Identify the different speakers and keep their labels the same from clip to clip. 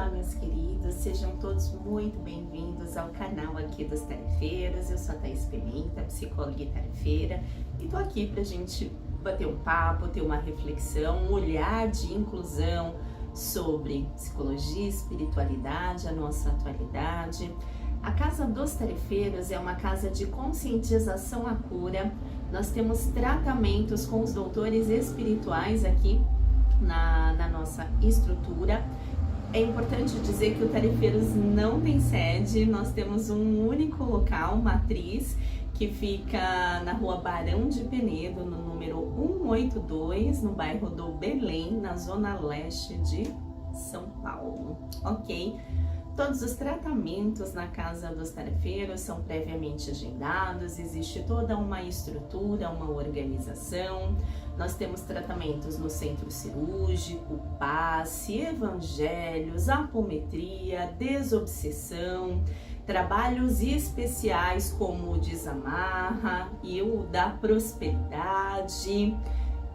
Speaker 1: Olá, meus queridos, sejam todos muito bem-vindos ao canal aqui dos Tarefeiros. Eu sou a Thaís Pimenta, psicóloga e tarefeira, e tô aqui pra gente bater um papo, ter uma reflexão, um olhar de inclusão sobre psicologia, espiritualidade, a nossa atualidade. A Casa dos Tarefeiros é uma casa de conscientização à cura. Nós temos tratamentos com os doutores espirituais aqui na nossa estrutura. É importante dizer que o Tarefeiros não tem sede, nós temos um único local, matriz, que fica na rua Barão de Penedo, no número 182, no bairro do Belém, na zona leste de São Paulo, ok? Todos os tratamentos na Casa dos Tarefeiros são previamente agendados, existe toda uma estrutura, uma organização. Nós temos tratamentos no centro cirúrgico, passe, evangelhos, apometria, desobsessão, trabalhos especiais como o desamarra e o da prosperidade.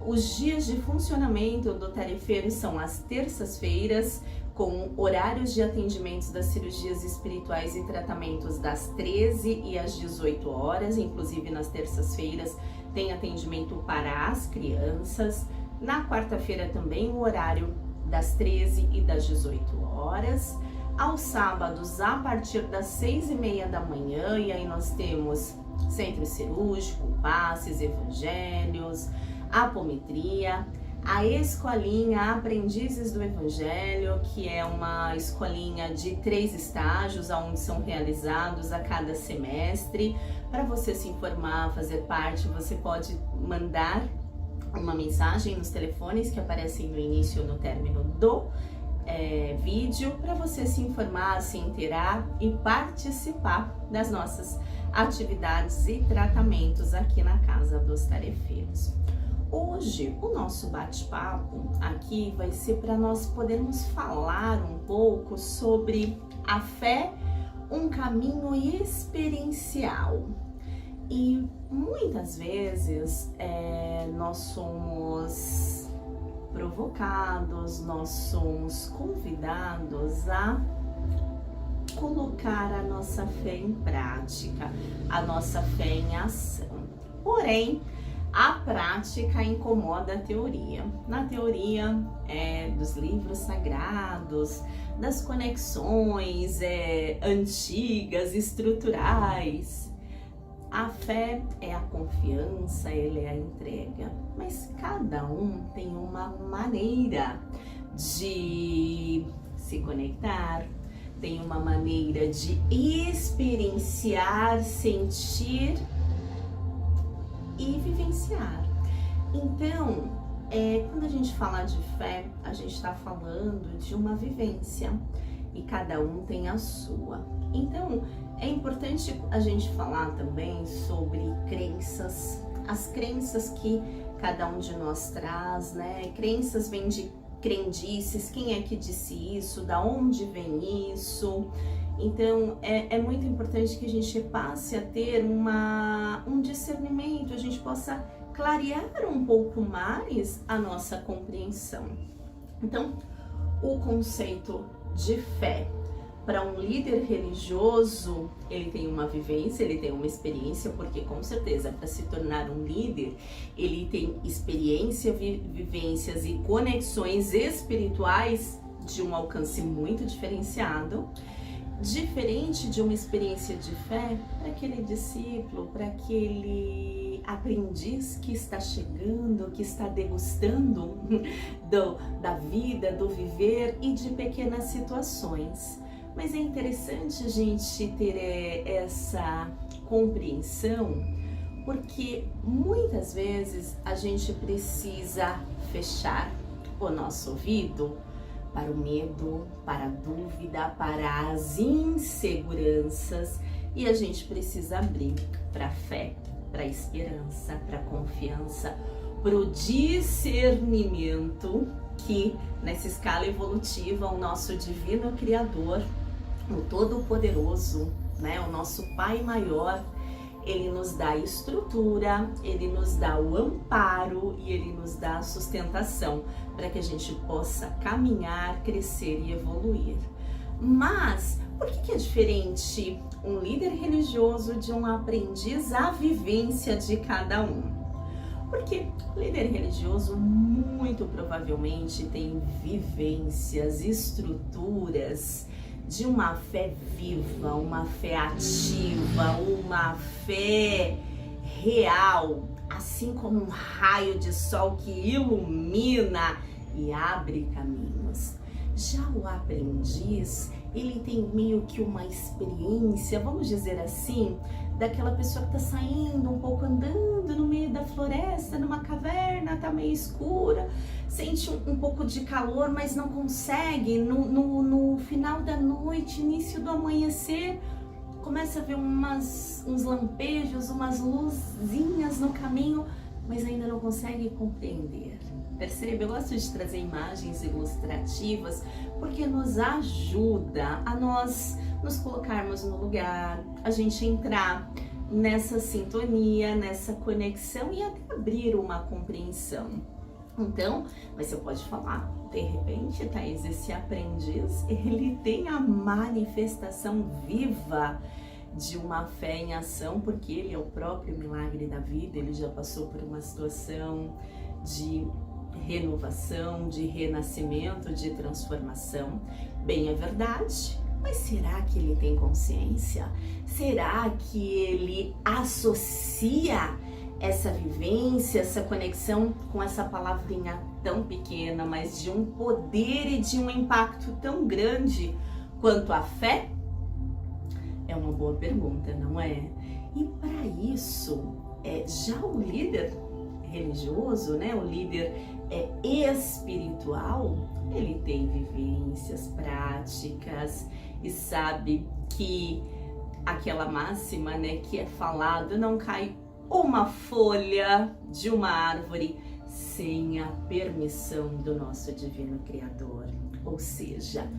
Speaker 1: Os dias de funcionamento do Tarefeiro são as terças-feiras, com horários de atendimentos das cirurgias espirituais e tratamentos das 13 e às 18 horas, inclusive nas terças-feiras tem atendimento para as crianças. Na quarta-feira também o horário das 13 e das 18 horas. Aos sábados, a partir das 6h30 da manhã, e aí nós temos centro cirúrgico, passes, evangelhos, apometria, a escolinha Aprendizes do Evangelho, que é uma escolinha de 3 estágios, onde são realizados a cada semestre. Para você se informar, fazer parte, você pode mandar uma mensagem nos telefones que aparecem no início e no término do vídeo, para você se informar, se inteirar e participar das nossas atividades e tratamentos aqui na Casa dos Tarefeiros. Hoje, o nosso bate-papo aqui vai ser para nós podermos falar um pouco sobre a fé, um caminho experiencial. E muitas vezes nós somos provocados, nós somos convidados a colocar a nossa fé em prática, a nossa fé em ação. Porém, a prática incomoda a teoria. Na teoria dos livros sagrados, das conexões antigas, estruturais. A fé é a confiança, ela é a entrega. Mas cada um tem uma maneira de se conectar, tem uma maneira de experienciar, sentir e vivenciar. Então, quando a gente fala de fé, a gente está falando de uma vivência e cada um tem a sua. Então, é importante a gente falar também sobre crenças, as crenças que cada um de nós traz, né? Crenças vêm de crendices, quem é que disse isso, da onde vem isso? Então, é muito importante que a gente passe a ter um discernimento, a gente possa clarear um pouco mais a nossa compreensão. Então, o conceito de fé para um líder religioso, ele tem uma vivência, ele tem uma experiência, porque com certeza para se tornar um líder, ele tem experiência, vivências e conexões espirituais de um alcance muito diferenciado. Diferente de uma experiência de fé para aquele discípulo, para aquele aprendiz que está chegando, que está degustando da vida, do viver e de pequenas situações. Mas é interessante a gente ter essa compreensão, porque muitas vezes a gente precisa fechar o nosso ouvido para o medo, para a dúvida, para as inseguranças, e a gente precisa abrir para a fé, para a esperança, para a confiança, para o discernimento que nessa escala evolutiva o nosso divino Criador, o Todo-Poderoso, né, o nosso Pai Maior, ele nos dá a estrutura, ele nos dá o amparo e ele nos dá a sustentação para que a gente possa caminhar, crescer e evoluir. Mas por que é diferente um líder religioso de um aprendiz? A vivência de cada um. Porque o líder religioso muito provavelmente tem vivências, estruturas de uma fé viva, uma fé ativa, uma fé real, assim como um raio de sol que ilumina e abre caminhos. Já o aprendiz, ele tem meio que uma experiência, vamos dizer assim, daquela pessoa que está saindo um pouco andando no meio da floresta, numa caverna, tá meio escura, sente um pouco de calor, mas não consegue. No final da noite, início do amanhecer, começa a ver uns lampejos, umas luzinhas no caminho, mas ainda não consegue compreender. Percebe? Eu gosto de trazer imagens ilustrativas porque nos ajuda a nós nos colocarmos no lugar, a gente entrar nessa sintonia, nessa conexão e até abrir uma compreensão. Então, mas você pode falar, de repente, Thaís, esse aprendiz, ele tem a manifestação viva de uma fé em ação, porque ele é o próprio milagre da vida, ele já passou por uma situação de renovação, de renascimento, de transformação. Bem, é verdade, mas será que ele tem consciência? Será que ele associa essa vivência, essa conexão com essa palavrinha tão pequena, mas de um poder e de um impacto tão grande quanto a fé? É uma boa pergunta, não é? E para isso, já o líder religioso, né, o líder espiritual, ele tem vivências, práticas e sabe que aquela máxima, né, que é falado, não cai uma folha de uma árvore sem a permissão do nosso divino Criador. Ou seja,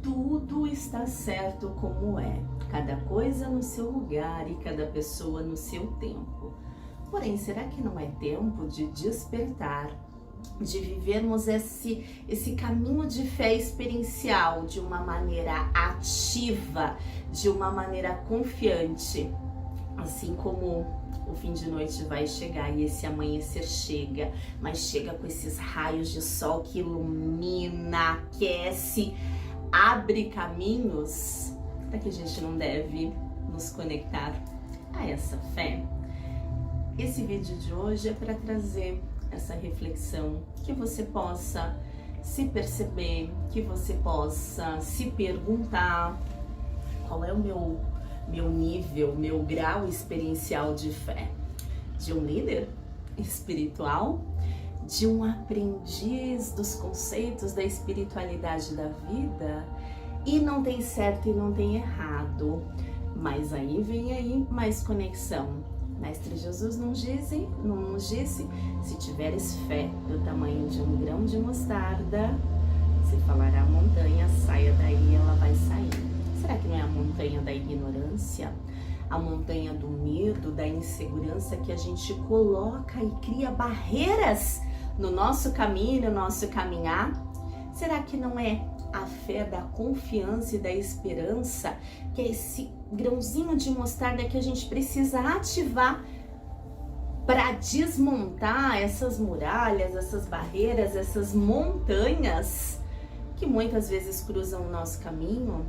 Speaker 1: tudo está certo como é, cada coisa no seu lugar e cada pessoa no seu tempo. Porém, será que não é tempo de despertar, de vivermos esse caminho de fé experiencial de uma maneira ativa, de uma maneira confiante, assim como o fim de noite vai chegar e esse amanhecer chega, mas chega com esses raios de sol que ilumina, aquece, abre caminhos. Será que a gente não deve nos conectar a essa fé? Esse vídeo de hoje é para trazer essa reflexão, que você possa se perceber, que você possa se perguntar qual é o meu nível, meu grau experiencial de fé, de um líder espiritual, de um aprendiz dos conceitos da espiritualidade da vida. E não tem certo e não tem errado, mas aí vem mais conexão. Mestre Jesus não nos disse, se tiveres fé do tamanho de um grão de mostarda, se falar a montanha, saia daí, ela vai sair. Será que não é a montanha da ignorância? A montanha do medo, da insegurança que a gente coloca e cria barreiras no nosso caminho, no nosso caminhar? Será que não é a fé da confiança e da esperança, que é esse grãozinho de mostarda que a gente precisa ativar para desmontar essas muralhas, essas barreiras, essas montanhas que muitas vezes cruzam o nosso caminho?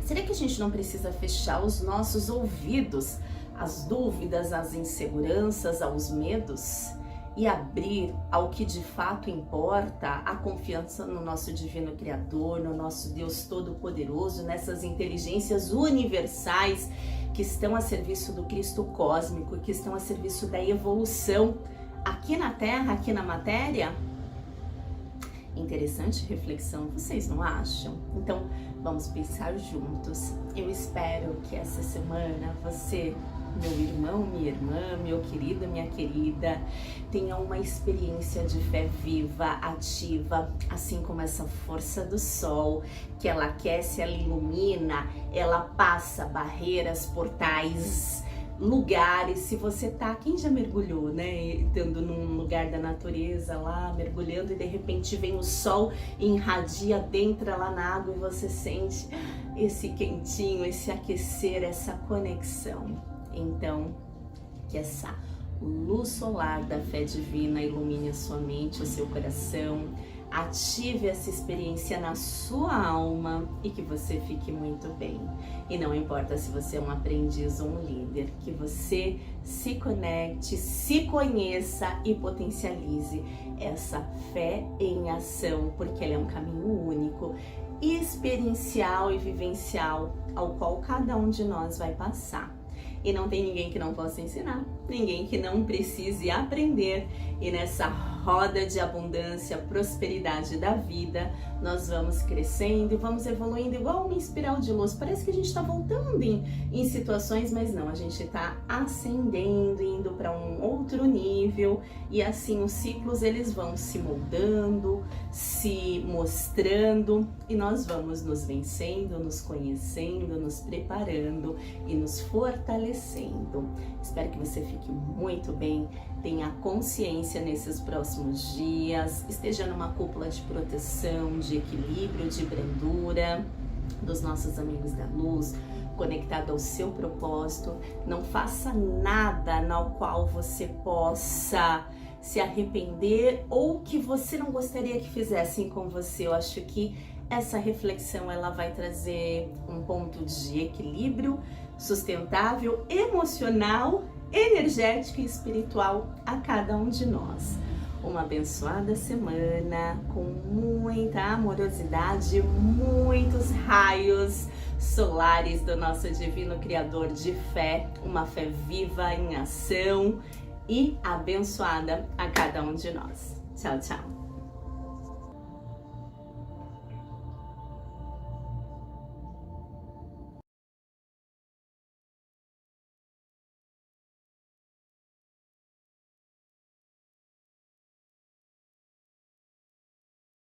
Speaker 1: Será que a gente não precisa fechar os nossos ouvidos às dúvidas, às inseguranças, aos medos e abrir ao que de fato importa, a confiança no nosso divino Criador, no nosso Deus Todo-Poderoso, nessas inteligências universais que estão a serviço do Cristo cósmico, que estão a serviço da evolução aqui na Terra, aqui na matéria? Interessante reflexão, vocês não acham? Então, vamos pensar juntos. Eu espero que essa semana você, meu irmão, minha irmã, meu querido, minha querida, tenha uma experiência de fé viva, ativa, assim como essa força do sol, que ela aquece, ela ilumina, ela passa barreiras, portais, lugares. Se você tá, quem já mergulhou, né, estando num lugar da natureza lá, mergulhando, e de repente vem o sol e irradia, adentra lá na água e você sente esse quentinho, esse aquecer, essa conexão. Então, que essa luz solar da fé divina ilumine a sua mente, o seu coração, ative essa experiência na sua alma e que você fique muito bem. E não importa se você é um aprendiz ou um líder, que você se conecte, se conheça e potencialize essa fé em ação, porque ela é um caminho único, experiencial e vivencial, ao qual cada um de nós vai passar. E não tem ninguém que não possa ensinar, ninguém que não precise aprender. E nessa roda de abundância, prosperidade da vida, nós vamos crescendo e vamos evoluindo igual uma espiral de luz. Parece que a gente está voltando em situações, mas não, a gente está ascendendo, indo para um outro nível. E assim os ciclos eles vão se moldando, se mostrando, e nós vamos nos vencendo, nos conhecendo, nos preparando e nos fortalecendo. Espero que você fique muito bem, tenha consciência nesses próximos dias, esteja numa cúpula de proteção, de equilíbrio, de brandura dos nossos amigos da luz, conectado ao seu propósito. Não faça nada no qual você possa se arrepender ou que você não gostaria que fizessem com você. Eu acho que essa reflexão ela vai trazer um ponto de equilíbrio sustentável, emocional, energético e espiritual a cada um de nós. Uma abençoada semana com muita amorosidade, muitos raios solares do nosso divino Criador de fé, uma fé viva em ação e abençoada a cada um de nós. Tchau, tchau!